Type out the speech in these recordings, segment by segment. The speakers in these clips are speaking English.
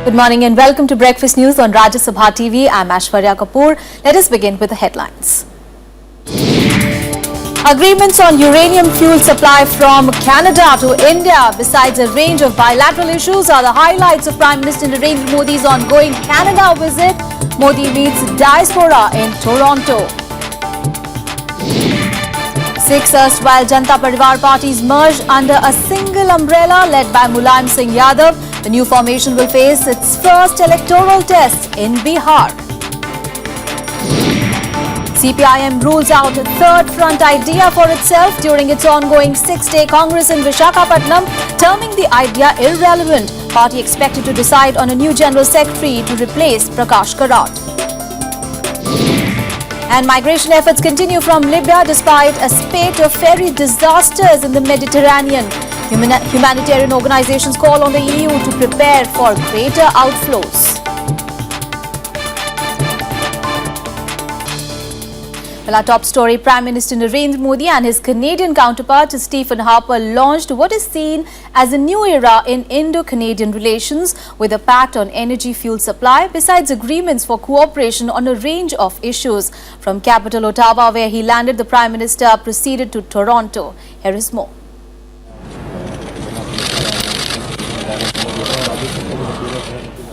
Good morning and welcome to Breakfast News on Rajya Sabha TV. I'm Aishwarya Kapoor. Let us begin with the headlines. Agreements on uranium fuel supply from Canada to India, besides a range of bilateral issues, are the highlights of Prime Minister Narendra Modi's ongoing Canada visit. Modi meets diaspora in Toronto. 6 erstwhile Janata Parivar parties merged under a single umbrella led by Mulayam Singh Yadav. The new formation will face its first electoral test in Bihar. CPIM rules out a third front idea for itself during its ongoing 6-day Congress in Visakhapatnam, terming the idea irrelevant. Party expected to decide on a new General Secretary to replace Prakash Karat. And migration efforts continue from Libya despite a spate of ferry disasters in the Mediterranean. Humanitarian organizations call on the EU to prepare for greater outflows. Well, our top story, Prime Minister Narendra Modi and his Canadian counterpart Stephen Harper launched what is seen as a new era in Indo-Canadian relations with a pact on energy fuel supply, besides agreements for cooperation on a range of issues. From capital Ottawa, where he landed, the Prime Minister proceeded to Toronto. Here is more.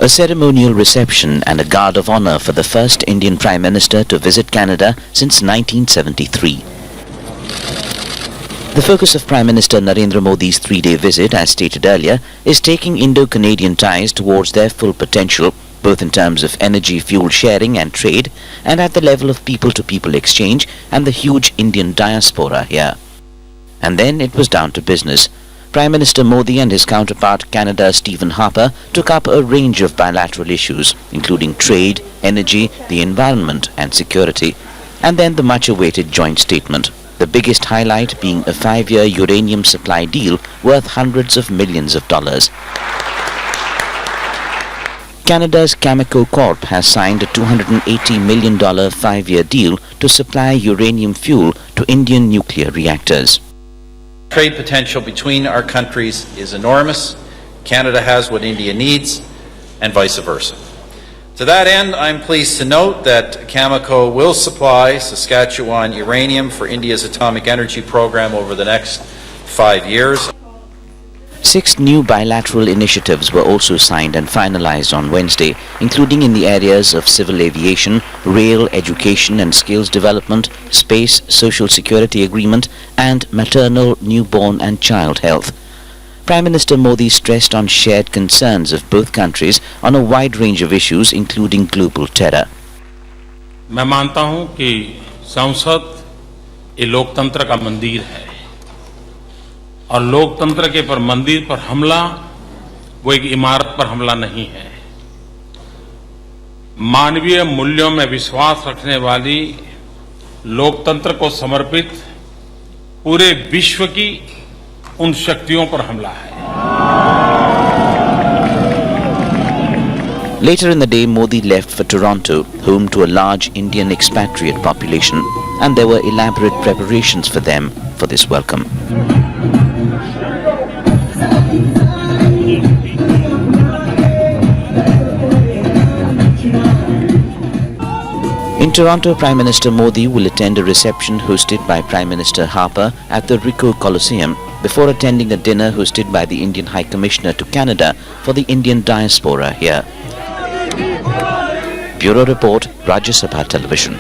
A ceremonial reception and a guard of honour for the first Indian Prime Minister to visit Canada since 1973. The focus of Prime Minister Narendra Modi's 3-day visit, as stated earlier, is taking Indo-Canadian ties towards their full potential, both in terms of energy fuel sharing and trade, and at the level of people-to-people exchange and the huge Indian diaspora here. And then it was down to business. Prime Minister Modi and his counterpart Canada Stephen Harper took up a range of bilateral issues, including trade, energy, the environment and security, and then the much-awaited joint statement, the biggest highlight being a 5-year uranium supply deal worth hundreds of millions of dollars. Canada's Cameco Corp has signed a $280 million 5-year deal to supply uranium fuel to Indian nuclear reactors. Trade potential between our countries is enormous. Canada has what India needs, and vice versa. To that end, I'm pleased to note that Cameco will supply Saskatchewan uranium for India's atomic energy program over the next 5 years. 6 new bilateral initiatives were also signed and finalized on Wednesday, including in the areas of civil aviation, rail, education and skills development, space, social security agreement, and maternal, newborn and child health. Prime Minister Modi stressed on shared concerns of both countries on a wide range of issues, including global terror. मैं मानता हूं कि संसद ये लोकतंत्र का मंदिर है और लोकतंत्र के पर मंदिर पर हमला वो एक इमारत पर हमला नहीं है। मानवीय मूल्यों में विश्वास रखने वाली लोकतंत्र को समर्पित पूरे विश्व की उन शक्तियों पर हमला है। Later in the day, Modi left for Toronto, home to a large Indian expatriate population, and there were elaborate preparations for them for this welcome. In Toronto, Prime Minister Modi will attend a reception hosted by Prime Minister Harper at the Ricoh Coliseum before attending a dinner hosted by the Indian High Commissioner to Canada for the Indian diaspora here. Bureau Report, Rajya Sabha Television.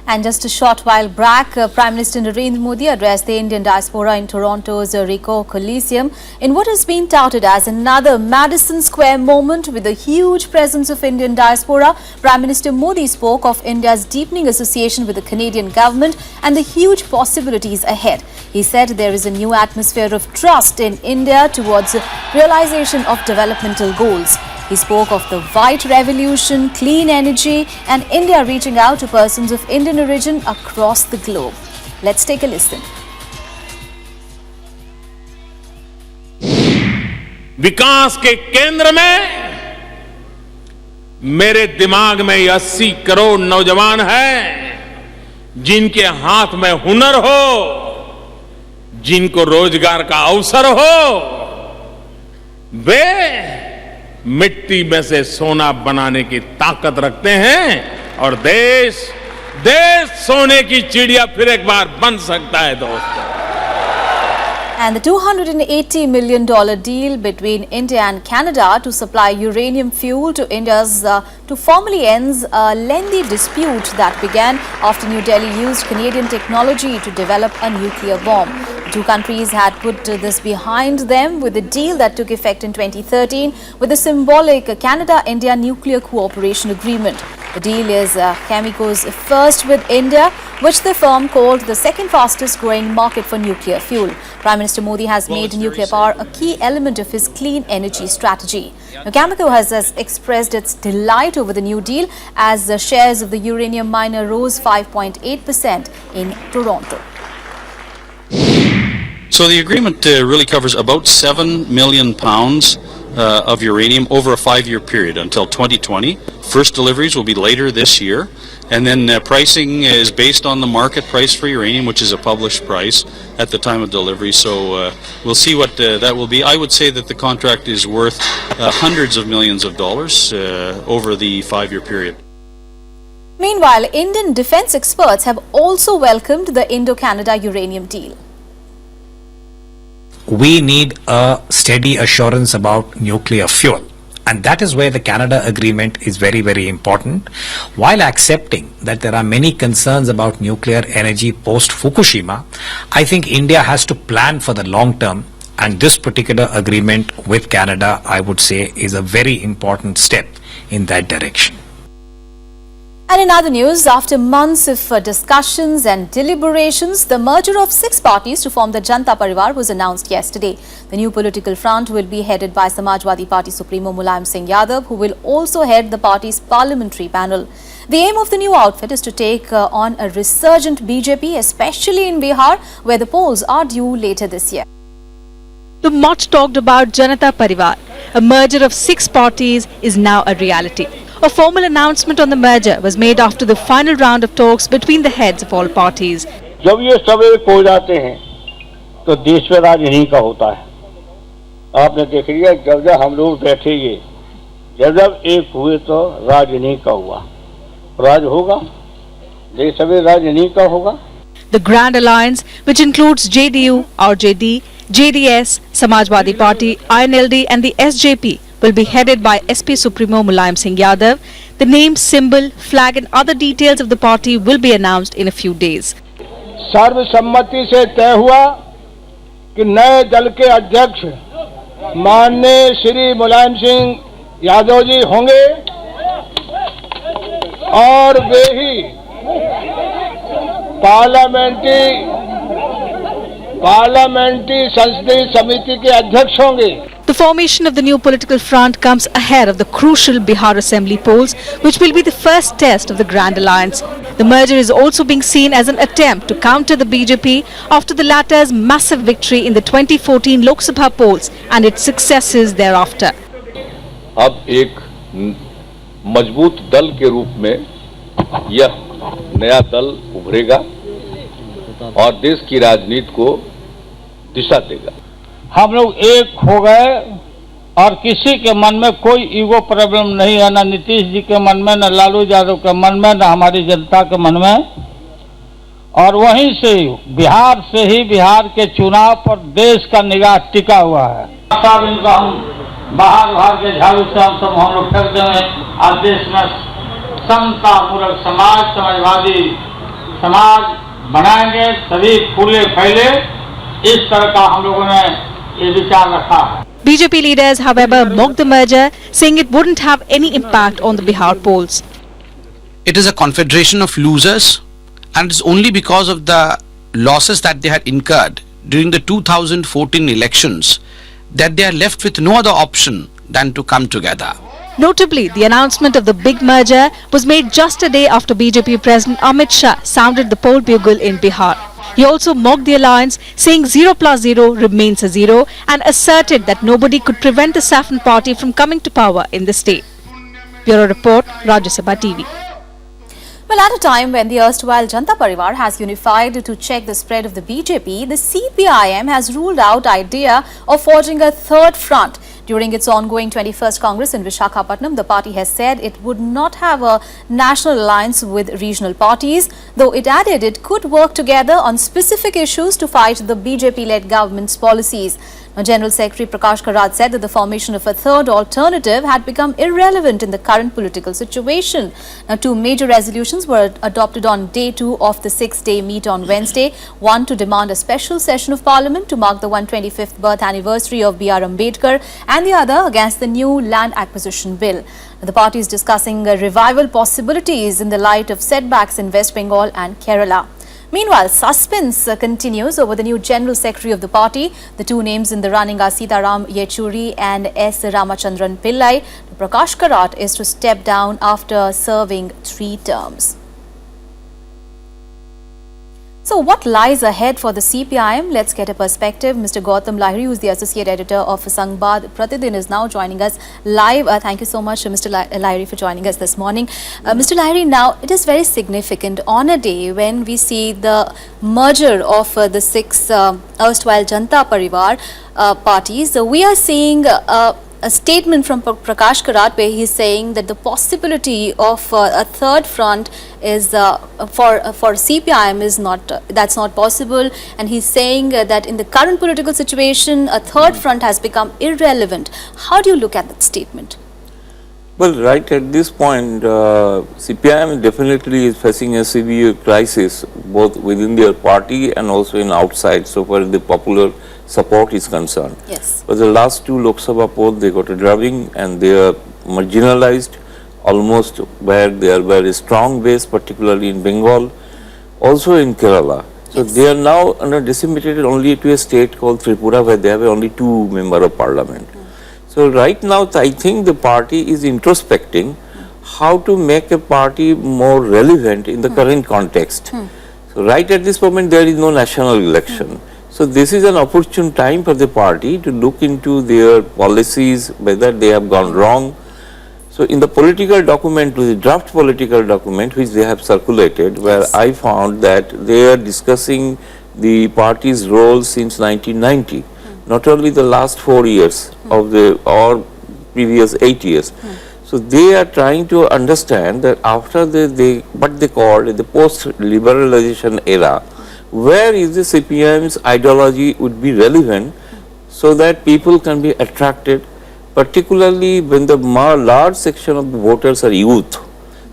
And just a short while back, Prime Minister Narendra Modi addressed the Indian diaspora in Toronto's Ricoh Coliseum in what has been touted as another Madison Square moment with a huge presence of Indian diaspora. Prime Minister Modi spoke of India's deepening association with the Canadian government and the huge possibilities ahead. He said there is a new atmosphere of trust in India towards realization of developmental goals. He spoke of the white revolution, clean energy and India reaching out to persons of Indian origin across the globe. Let's take a listen. विकास के केंद्र में मेरे दिमाग में 80 करोड़ नौजवान हैं जिनके हाथ में हुनर हो, जिनको रोजगार का अवसर हो, वे मिट्टी में से सोना बनाने की ताकत रखते हैं और देश सोने की चिड़िया फिर एक बार बन सकता है दोस्तों। And the $280 million deal between India and Canada to supply uranium fuel to India's to formally ends a lengthy dispute that began after New Delhi used Canadian technology to develop a nuclear bomb. The two countries had put this behind them with a deal that took effect in 2013 with the symbolic Canada-India Nuclear Cooperation Agreement. The deal is Cameco's first with India, which the firm called the second fastest growing market for nuclear fuel. Prime Minister Modi has made nuclear power a key element of his clean energy strategy. Now, Cameco has expressed its delight over the new deal as the shares of the uranium miner rose 5.8% in Toronto. So the agreement really covers about 7 million pounds of uranium over a 5-year period until 2020. First deliveries will be later this year. And then pricing is based on the market price for uranium, which is a published price at the time of delivery. So we'll see what that will be. I would say that the contract is worth hundreds of millions of dollars over the 5-year period. Meanwhile, Indian defense experts have also welcomed the Indo-Canada uranium deal. We need a steady assurance about nuclear fuel, and that is where the Canada agreement is very, very important. While accepting that there are many concerns about nuclear energy post Fukushima, I think India has to plan for the long term, and this particular agreement with Canada, I would say, is a very important step in that direction. And in other news, after months of discussions and deliberations, the merger of 6 parties to form the Janata Parivar was announced yesterday. The new political front will be headed by Samajwadi Party Supremo Mulayam Singh Yadav, who will also head the party's parliamentary panel. The aim of the new outfit is to take on a resurgent BJP, especially in Bihar, where the polls are due later this year. The much talked about Janata Parivar, a merger of 6 parties, is now a reality. A formal announcement on the merger was made after the final round of talks between the heads of all parties. जब ये सब एक हो जाते हैं तो देश में राज नहीं का होता है। आपने देख लिया जब हम लोग बैठे ये जब एक हुए तो राज नहीं का हुआ, राज होगा, देश में राज नहीं का होगा। The Grand Alliance, which includes JDU, RJD, JDS, Samajwadi Party, INLD and the SJP, will be headed by SP Supremo Mulayam Singh Yadav. The name, symbol, flag and other details of the party will be announced in a few days. सर्वसम्मति से तय हुआ कि नए दल के अध्यक्ष माननीय श्री मुलायम सिंह यादव जी होंगे और वे ही पार्लियामेंट्री संसदीय समिति के अध्यक्ष होंगे। The formation of the new political front comes ahead of the crucial Bihar Assembly polls, which will be the first test of the Grand Alliance. The merger is also being seen as an attempt to counter the BJP after the latter's massive victory in the 2014 Lok Sabha polls and its successes thereafter. अब एक मजबूत दल के रूप में यह नया दल उभरेगा और देश की राजनीति को दिशा देगा। हम लोग एक हो गए और किसी के मन में कोई ईगो प्रॉब्लम नहीं है, न नीतीश जी के मन में, न लालू यादव के मन में, न हमारी जनता के मन में। और वहीं से बिहार से ही बिहार के चुनाव पर देश का निगाह टिका हुआ है। सब इनका हम बाहर के झाड़ू से हम लोग फेंक देंगे। आज देश में समता मूलक समाज, समाजवादी समाज बनाएंगे, सभी फूले फैले, इस तरह का हम लोगों ने ये विचार रखा है। BJP leaders, however, mocked the merger, saying it wouldn't have any impact on the Bihar polls. It is a confederation of losers, and it's only because of the losses that they had incurred during the 2014 elections that they are left with no other option than to come together. Notably, the announcement of the big merger was made just a day after BJP President Amit Shah sounded the poll bugle in Bihar. He also mocked the alliance, saying 0 plus 0 remains a 0 and asserted that nobody could prevent the Saffron party from coming to power in the state. Bureau Report, Rajya TV. Well, at a time when the erstwhile Janata Parivar has unified to check the spread of the BJP, the CPIM has ruled out idea of forging a third front. During its ongoing 21st Congress in Visakhapatnam, the party has said it would not have a national alliance with regional parties, though it added it could work together on specific issues to fight the BJP-led government's policies. Now, General Secretary Prakash Karat said that the formation of a third alternative had become irrelevant in the current political situation. Now, two major resolutions were adopted on day 2 of the 6-day meet on Wednesday. One to demand a special session of Parliament to mark the 125th birth anniversary of B.R. Ambedkar, and the other against the new land acquisition bill. The party is discussing revival possibilities in the light of setbacks in West Bengal and Kerala. Meanwhile, suspense continues over the new General Secretary of the party. The two names in the running are Sitaram Yechuri and S. Ramachandran Pillai. Prakash Karat is to step down after serving 3 terms. So what lies ahead for the CPIM? Let's get a perspective. Mr. Gautam Lahiri, who is the Associate Editor of Sangbad Pratidin, is now joining us live. Thank you so much, Mr. Lahiri, for joining us this morning. Mr. Lahiri, now it is very significant on a day when we see the merger of the 6 erstwhile Janta Parivar parties. We are seeing a statement from Prakash Karat where he is saying that the possibility of a third front is for CPIM is not that's not possible, and he's saying that in the current political situation a third front has become irrelevant. How do you look at that statement? Well, right at this point, CPIM definitely is facing a severe crisis both within their party and also in outside, so far the popular support is concerned. Yes. But the last 2 Lok Sabha polls, they got a drubbing and they are marginalized almost where they are very strong base, particularly in Bengal, also in Kerala. So Yes. they are now decimated only to a state called Tripura, where they have only 2 members of parliament. So right now, I think the party is introspecting how to make a party more relevant in the current context. So right at this moment, there is no national election. So this is an opportune time for the party to look into their policies, whether they have gone wrong. So in the political document, the draft political document which they have circulated, where Yes. I found that they are discussing the party's role since 1990, not only the last 4 years of the or previous 8 years. So they are trying to understand that after what they call the post-liberalization era, where is the CPIM's ideology would be relevant so that people can be attracted, particularly when the large section of the voters are youth.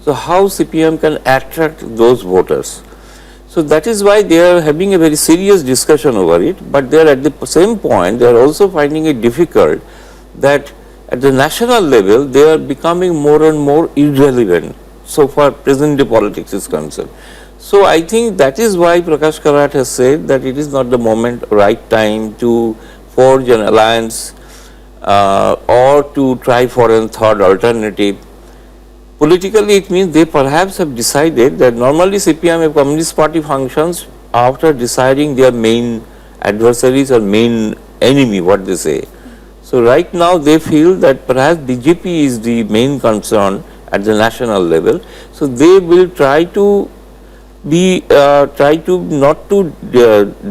So how CPIM can attract those voters? So that is why they are having a very serious discussion over it, but they are at the same point, they are also finding it difficult that at the national level, they are becoming more and more irrelevant so far present day politics is concerned. So I think that is why Prakash Karat has said that it is not the moment, right time to forge an alliance or to try for a third alternative. Politically, it means they perhaps have decided that normally CPIM, a Communist Party, functions after deciding their main adversaries or main enemy, what they say. So right now they feel that perhaps BJP is the main concern at the national level. So they will try to not to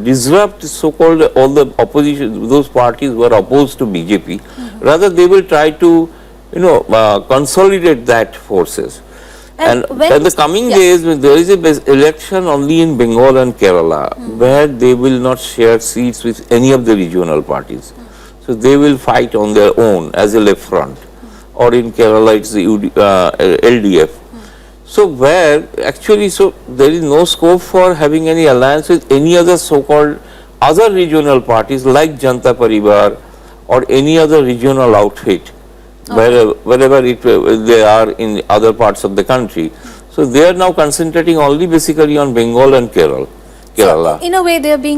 disrupt so-called all the opposition, those parties who are opposed to BJP. Rather, they will try to, consolidate that forces. And in the coming days, when there is a election only in Bengal and Kerala, where they will not share seats with any of the regional parties. So they will fight on their own as a left front, or in Kerala it's the LDF. So where actually, so there is no scope for having any alliance with any other so-called other regional parties like Janta Parivar or any other regional outfit, wherever they are in other parts of the country. So they are now concentrating only basically on Bengal and Kerala. So in a way, they are being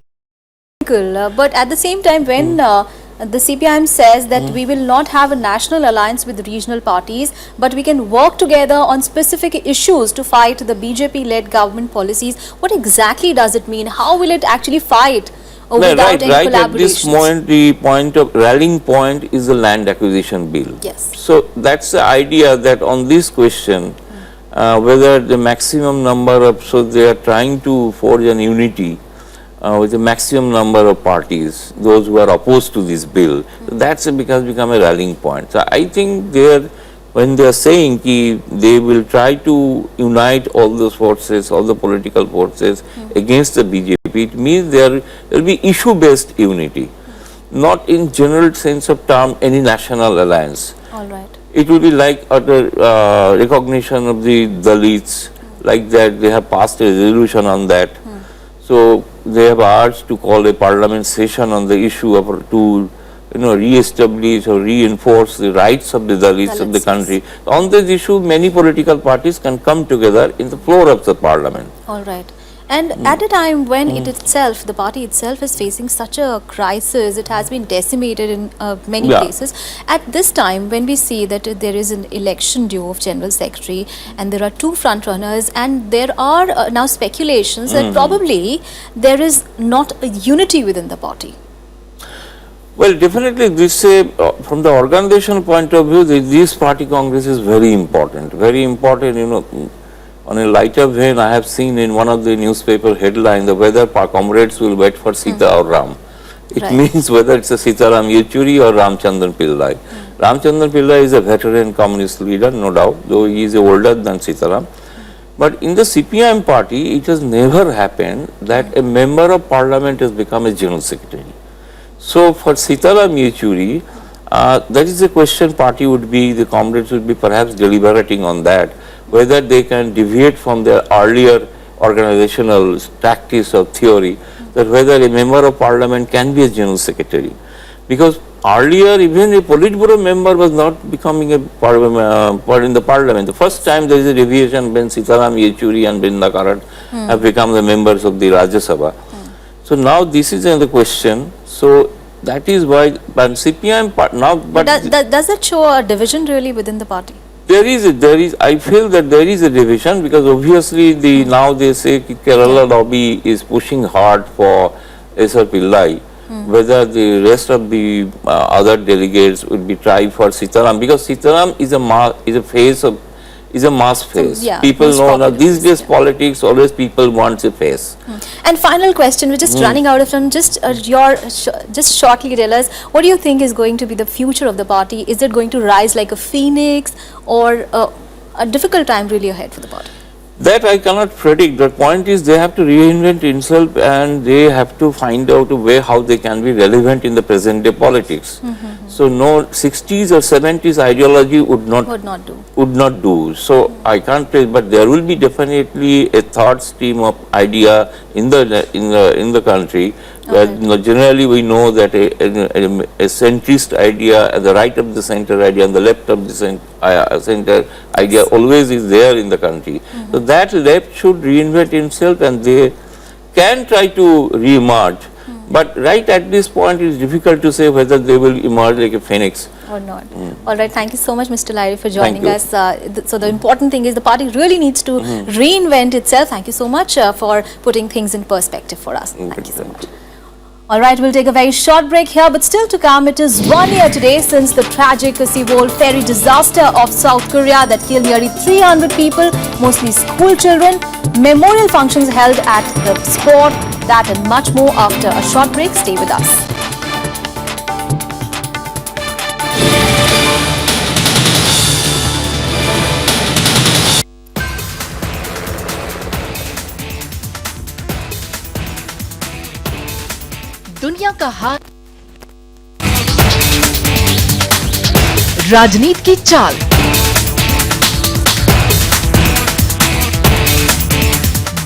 but at the same time, when the CPIM says that we will not have a national alliance with regional parties, but we can work together on specific issues to fight the BJP-led government policies. What exactly does it mean? How will it actually fight without any right collaborations? at this moment, the point of rallying point is the land acquisition bill. Yes. So that's the idea that on this question, whether the maximum number of, so they are trying to forge an unity with a maximum number of parties, those who are opposed to this bill. So that's become a rallying point. So I think when they are saying they will try to unite all those forces, all the political forces against the BJP, it means there will be issue-based unity, not in general sense of term any national alliance. All right. It will be like utter recognition of the Dalits, like that they have passed a resolution on that. So they have urged to call a parliament session on the issue of to re-establish or reinforce the rights of the Dalits of the country. On this issue, many political parties can come together in the floor of the parliament. All right. And at a time when the party itself is facing such a crisis, it has been decimated in many places. At this time, when we see that there is an election due of General Secretary and there are two front runners and there are now speculations that probably there is not a unity within the party. Well, definitely this from the organizational point of view, this party congress is very important, on a lighter vein, I have seen in one of the newspaper headlines whether comrades will wait for Sita or Ram. It means whether it's a Sitaram Yechuri or Ramchandran Pillai. Ramchandran Pillai is a veteran communist leader, no doubt, though he is older than Sitaram. But in the CPIM party, it has never happened that a member of parliament has become a general secretary. So for Sitaram Yechuri, that is a question the comrades would be perhaps deliberating on that, whether they can deviate from their earlier organizational practice or theory, that whether a member of parliament can be a general secretary. Because earlier even a Politburo member was not becoming a part in the parliament. The first time there is a deviation when Sitaram Yechuri and Brinda Karat have become the members of the Rajya Sabha. So now this is another question. So that is why CPIM now. But does it show a division really within the party? I feel that there is a division, because obviously now they say Kerala lobby is pushing hard for S.R. Pillai, whether the rest of the other delegates would be tried for Sitaram, because Sitaram is a mass face. People know now these days politics, always people want a face. And final question, we're just running out of time. Just shortly tell us, what do you think is going to be the future of the party? Is it going to rise like a phoenix, or a difficult time really ahead for the party? That I cannot predict. The point is they have to reinvent itself and they have to find out a way how they can be relevant in the present day politics. So no 60s or 70s ideology would not do. So I can't tell, but there will be definitely a third stream of idea in the country. Generally we know that a centrist idea, at the right of the center idea and the left of the center idea always is there in the country. So that left should reinvent himself and they can try to re-emerge. But right at this point it is difficult to say whether they will emerge like a phoenix or not. All right, thank you so much, Mr. Lahiri, for joining us. So the important thing is the party really needs to reinvent itself. Thank you so much for putting things in perspective for us. Thank you so much. All right, we'll take a very short break here, but still to come, it is 1 year today since the tragic seaworld ferry disaster of South Korea that killed nearly 300 people, mostly school children. Memorial functions held at the spot. That and much more after a short break. Stay with us. दुनिया का हाल, राजनीति की चाल,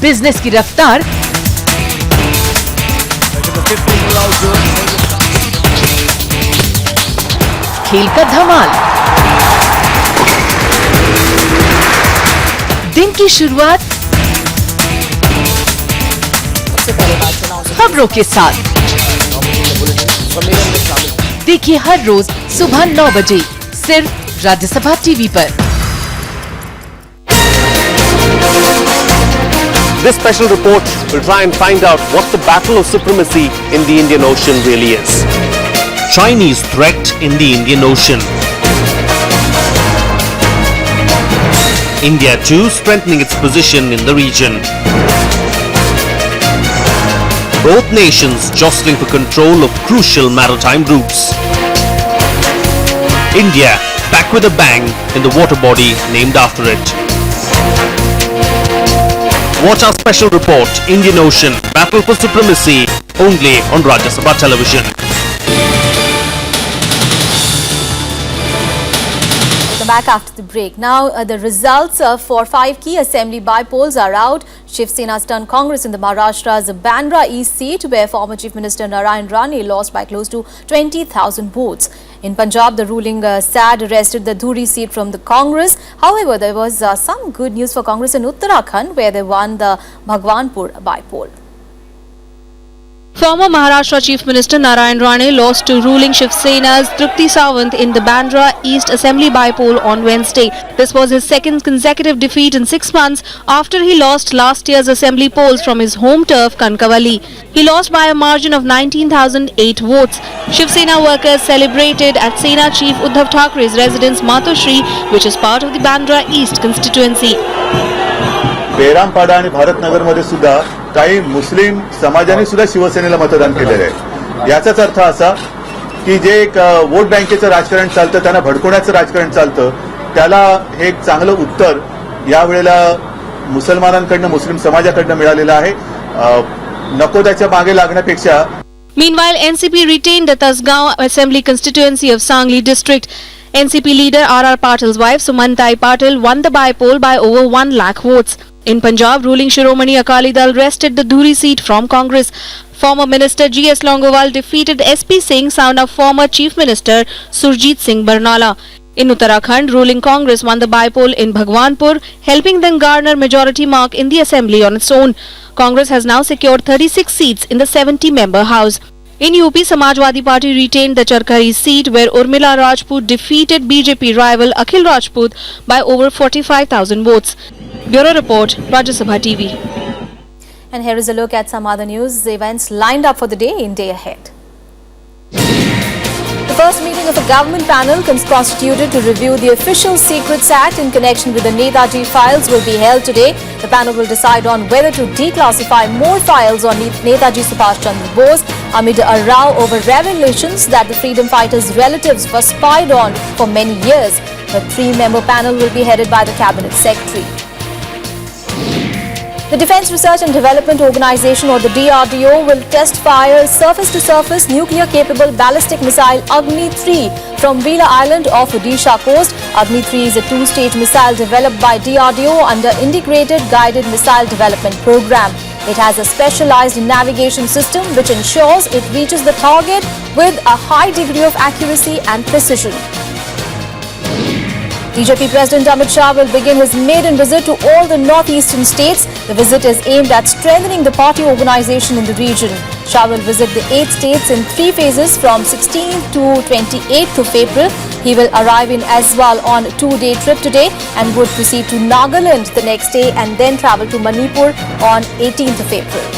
business की रफ्तार, खेल का धमाल, दिन की शुरुआत खबरों के साथ। देखिए हर रोज सुबह 9 बजे सिर्फ राज्यसभा टीवी पर। This special report will try and find out what the battle of supremacy in the Indian Ocean really is. Chinese threat in the Indian Ocean. India too strengthening its position in the region. both nations jostling for control of crucial maritime routes. India back with a bang in the water body named after it. Watch our special report, Indian Ocean, Battle for Supremacy, only on Rajya Sabha television. Welcome back after the break. Now the results for 5 key assembly by-polls are out. Shiv Sena stunned Congress in the Maharashtra's Bandra East seat, where former Chief Minister Narayan Rane lost by close to 20,000 votes. In Punjab, the ruling SAD wrested the Dhuri seat from the Congress. However, there was some good news for Congress in Uttarakhand, where they won the Bhagwanpur by-poll. Former Maharashtra Chief Minister Narayan Rane lost to ruling Shiv Sena's Trupti Sawant in the Bandra East Assembly by-poll on Wednesday. This was his second consecutive defeat in 6 months after he lost last year's assembly polls from his home turf Kankavali. He lost by a margin of 19,008 votes. Shiv Sena workers celebrated at Sena Chief Uddhav Thackeray's residence Matoshri, which is part of the Bandra East constituency. बेरामपाडा आणि भारतनगरमध्ये सुद्धा काही मुस्लिम समाजाने सुद्धा शिवसेनेला मतदान केलेले आहे. याचाच अर्थ असा की जे एक वोट बँकेचं राजकारण चालतं, त्यांना भडकवण्याचं राजकारण चालतं, त्याला हे एक चांगलं उत्तर यावेळेला मुसलमानांकडनं, मुस्लिम समाजाकडनं मिळालेलं आहे. नको त्याच्या मागे लागण्यापेक्षा. Meanwhile, NCP retained the Tasgaon Assembly constituency of Sangli district. NCP leader R.R. Patil's wife Sumantai Patil won the by-poll by over 1 lakh votes. In Punjab, ruling Shiromani Akali Dal wrested the Dhuri seat from Congress. Former Minister G.S. Longowal defeated S.P. Singh, son of former Chief Minister Surjit Singh Barnala. In Uttarakhand, ruling Congress won the by-poll in Bhagwanpur, helping them garner majority mark in the assembly on its own. Congress has now secured 36 seats in the 70-member house. In UP, Samajwadi Party retained the Charkari seat, where Urmila Rajput defeated BJP rival Akhil Rajput by over 45,000 votes. Bureau Report, Rajya Sabha TV. And here is a look at some other news events lined up for the day in Day Ahead. The first meeting of a government panel constituted to review the Official Secrets Act in connection with the Netaji files will be held today. The panel will decide on whether to declassify more files on Netaji Subhash Chandra Bose amid a row over revelations that the freedom fighters' relatives were spied on for many years. The 3-member panel will be headed by the Cabinet Secretary. The Defence Research and Development Organisation, or the DRDO, will test fire surface-to-surface nuclear-capable ballistic missile Agni-3 from Vela Island off Odisha coast. Agni-3 is a 2-stage missile developed by DRDO under Integrated Guided Missile Development Program. It has a specialized navigation system which ensures it reaches the target with a high degree of accuracy and precision. BJP President Amit Shah will begin his maiden visit to all the northeastern states. The visit is aimed at strengthening the party organization in the region. Shah will visit the 8 states in 3 phases from 16th to 28th of April. He will arrive in Aizwal on a 2-day trip today and would proceed to Nagaland the next day and then travel to Manipur on 18th of April.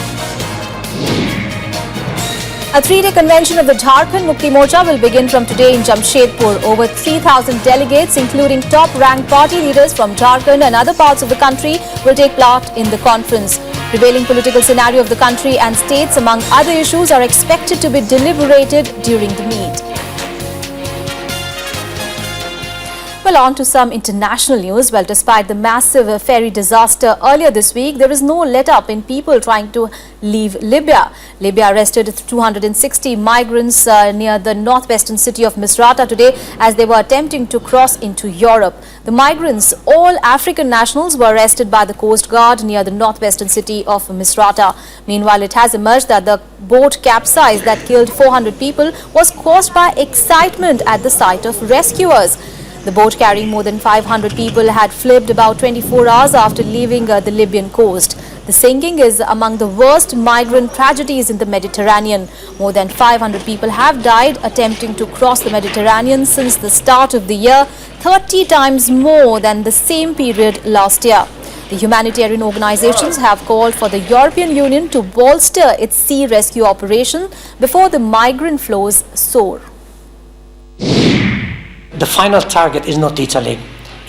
A 3-day convention of the Jharkhand Mukti Morcha will begin from today in Jamshedpur. Over 3,000 delegates, including top-ranked party leaders from Jharkhand and other parts of the country, will take part in the conference. Prevailing political scenario of the country and states, among other issues, are expected to be deliberated during the meet. Well, on to some international news. Well, despite the massive ferry disaster earlier this week, there is no let-up in people trying to leave Libya. Libya arrested 260 migrants near the northwestern city of Misrata today as they were attempting to cross into Europe. The migrants, all African nationals, were arrested by the Coast Guard near the northwestern city of Misrata. Meanwhile, it has emerged that the boat capsized that killed 400 people was caused by excitement at the sight of rescuers. The boat carrying more than 500 people had flipped about 24 hours after leaving the Libyan coast. The sinking is among the worst migrant tragedies in the Mediterranean. More than 500 people have died attempting to cross the Mediterranean since the start of the year, 30 times more than the same period last year. The humanitarian organizations have called for the European Union to bolster its sea rescue operation before the migrant flows soar. The final target is not Italy.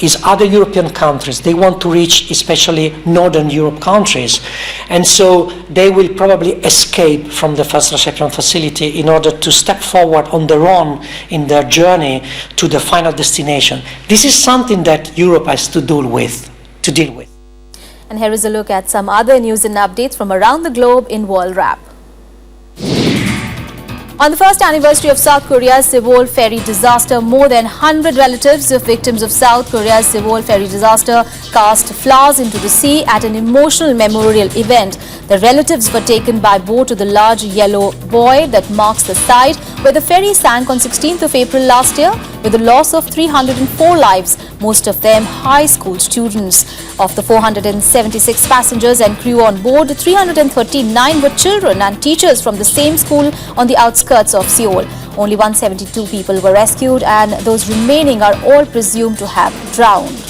is other European countries. They want to reach especially Northern Europe countries. And so they will probably escape from the first reception facility in order to step forward on their own in their journey to the final destination. This is something that Europe has to deal with. And here is a look at some other news and updates from around the globe in World Wrap. On the first anniversary of South Korea's Sewol ferry disaster, more than 100 relatives of victims of South Korea's Sewol ferry disaster cast flowers into the sea at an emotional memorial event. The relatives were taken by boat to the large yellow buoy that marks the site where the ferry sank on 16th of April last year, with the loss of 304 lives, most of them high school students. Of the 476 passengers and crew on board, 339 were children and teachers from the same school on the outskirts of Seoul. Only 172 people were rescued, and those remaining are all presumed to have drowned.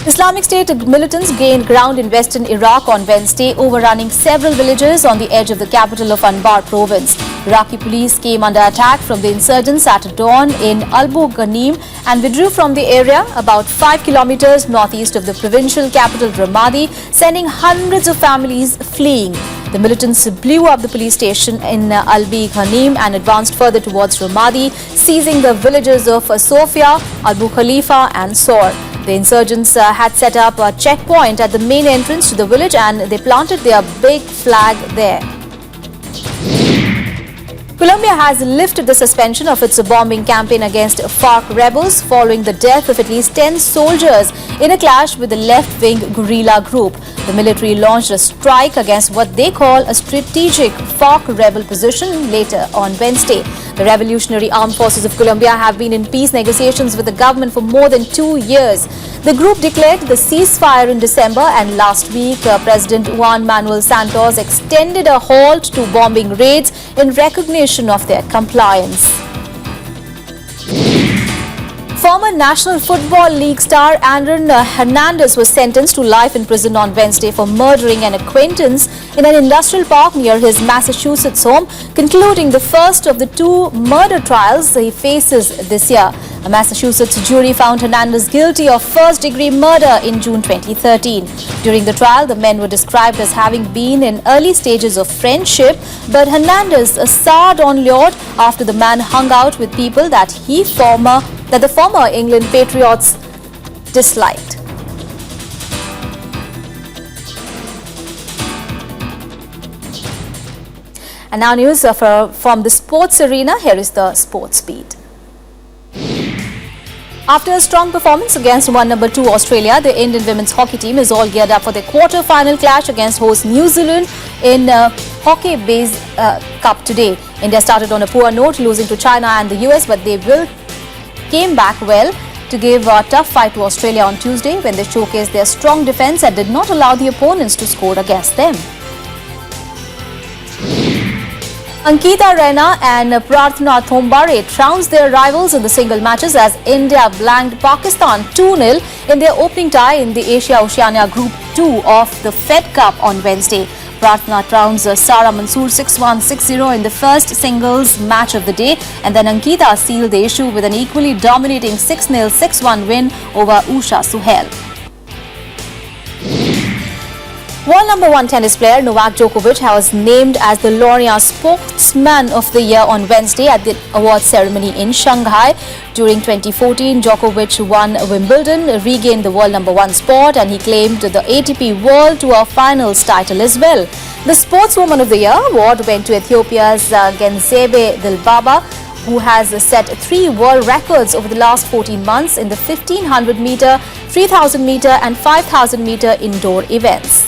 Islamic State militants gained ground in western Iraq on Wednesday, overrunning several villages on the edge of the capital of Anbar province. Iraqi police came under attack from the insurgents at dawn in Albu Ghanim and withdrew from the area about 5 kilometers northeast of the provincial capital Ramadi, sending hundreds of families fleeing. The militants blew up the police station in Albi Ghanim and advanced further towards Ramadi, seizing the villages of Sofia, Abu Khalifa and Sor. The insurgents had set up a checkpoint at the main entrance to the village, and they planted their big flag there. Colombia has lifted the suspension of its bombing campaign against FARC rebels following the death of at least 10 soldiers in a clash with the left-wing guerrilla group. The military launched a strike against what they call a strategic FARC rebel position later on Wednesday. The Revolutionary Armed Forces of Colombia have been in peace negotiations with the government for more than 2 years. The group declared the ceasefire in December, and last week President Juan Manuel Santos extended a halt to bombing raids in recognition of their compliance. Former National Football League star Aaron Hernandez was sentenced to life in prison on Wednesday for murdering an acquaintance in an industrial park near his Massachusetts home, concluding the first of the 2 murder trials he faces this year. A Massachusetts jury found Hernandez guilty of first-degree murder in June 2013. During the trial, the men were described as having been in early stages of friendship, but Hernandez soured on Lord after the man hung out with people that the former England Patriots disliked. And now news from the sports arena. Here is the sports beat. After a strong performance against number 2 Australia, the Indian women's hockey team is all geared up for their quarter-final clash against host New Zealand in Hockey Base Cup today. India started on a poor note, losing to China and the US, but they came back well to give a tough fight to Australia on Tuesday when they showcased their strong defence and did not allow the opponents to score against them. Ankita Raina and Prarthana Thombare trounced their rivals in the single matches as India blanked Pakistan 2-0 in their opening tie in the Asia-Oceania Group 2 of the Fed Cup on Wednesday. Prarthana trounced Sara Mansoor 6-1, 6-0 in the first singles match of the day, and then Ankita sealed the issue with an equally dominating 6-0, 6-1 win over Usha Suhail. World number 1 tennis player Novak Djokovic was named as the L'Oreal Sportsman of the Year on Wednesday at the awards ceremony in Shanghai. During 2014, Djokovic won Wimbledon, regained the world number 1 spot, and he claimed the ATP World Tour Finals title as well. The Sportswoman of the Year award went to Ethiopia's Genzebe Dilbaba, who has set 3 world records over the last 14 months in the 1500 meter, 3000 meter and 5000 meter indoor events.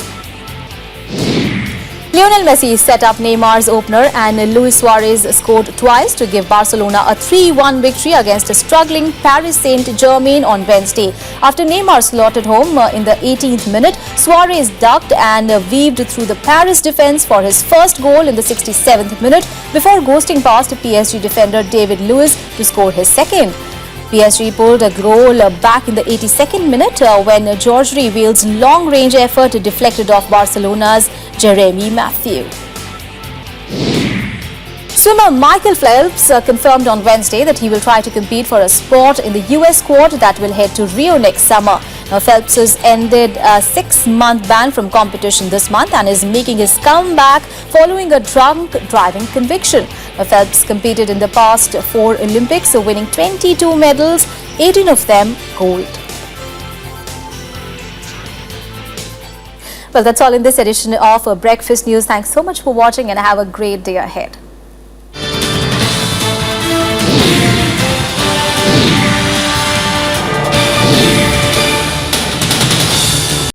Lionel Messi set up Neymar's opener, and Luis Suarez scored twice to give Barcelona a 3-1 victory against a struggling Paris Saint-Germain on Wednesday. After Neymar slotted home in the 18th minute, Suarez ducked and weaved through the Paris defence for his first goal in the 67th minute before ghosting past PSG defender David Luiz to score his second. PSG pulled a goal back in the 82nd minute when George Rivel's long-range effort deflected off Barcelona's Jeremy Mathieu. Swimmer Michael Phelps confirmed on Wednesday that he will try to compete for a spot in the US squad that will head to Rio next summer. Now, Phelps has ended a 6-month ban from competition this month and is making his comeback following a drunk driving conviction. Now, Phelps competed in the past 4 Olympics, winning 22 medals, 18 of them gold. Well, that's all in this edition of Breakfast News. Thanks so much for watching and have a great day ahead.